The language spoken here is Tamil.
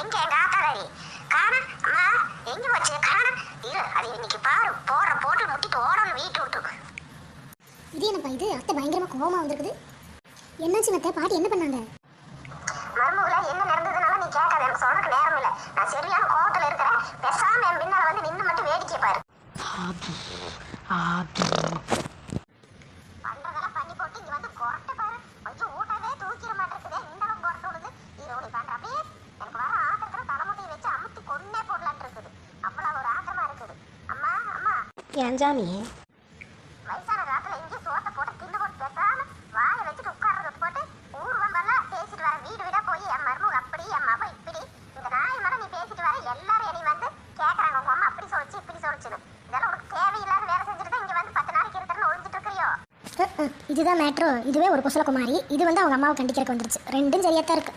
எங்க எங்க ஆத்தாடி காண அம்மா எங்க வச்சு காண இரு அது இன்னைக்கு பாரு போட்டு முட்டிட்டு ஓடணும் வீட்டு விட்டு. இது என்னப்பா இது? அத்தை பயங்கரமா கோவமா வந்திருக்குது. என்னாச்சு அத்தை? பாட்டி என்ன பண்ணாங்க? மருமகள என்ன நடந்ததுனால நீ கேட்காத, எனக்கு சொல்றதுக்கு நேரம் இல்ல. நான் சரியான கோவத்துல இருக்கிறேன். பேசாம என் பின்னால வந்து நின்னு மட்டும் வேடிக்கை பாரு. பண்றதெல்லாம் பண்ணி போட்டு இங்க வந்து கொரட்டை பாரு. கொஞ்சம் ஊட்டவே தூக்கிட மாட்டேங்குதே, இந்த அளவுக்கு கொரட்டை விடுது. நீ பண்ற அப்படியே எனக்கு வர ஆத்திரத்துல தலைமுடியை வச்சு அமுத்தி கொன்னே போடலான் இருக்குது. அவ்வளவு ஒரு ஆத்திரமா இருக்குது. அம்மா அம்மா ஏன் ஜாமி வயசான காலத்துல இங்கே சோத்தை போட்டு தின்னு போட்டு பேசாம வாயை வச்சுட்டு உட்கார்றது போட்டு ஊர் வந்தெல்லாம் பேசிட்டு வர வீடு வீடா போய் என் மருமக அப்படி என் மக இப்படி இந்த நாய் மேடம் நீ பேசிட்டு வர எல்லாரும் என்னை வந்து கேட்கறாங்க உங்க அம்மா அப்படி சொல்லிச்சு இப்படி சொல்லிச்சுன்னு. இதெல்லாம் உனக்கு தேவையில்லாத வேலை செஞ்சுட்டு தான் இங்க வந்து 10 நாளைக்கு இருக்கிறன்னு ஒழிஞ்சிட்டு இருக்கிறியோ? இதுதான் மேட்ரோ. இதுவே ஒரு குசல குமாரி, இது வந்து அவங்க அம்மாவை கண்டிக்கிறதுக்கு வந்துருச்சு. ரெண்டும் சரியா தான் இருக்கு.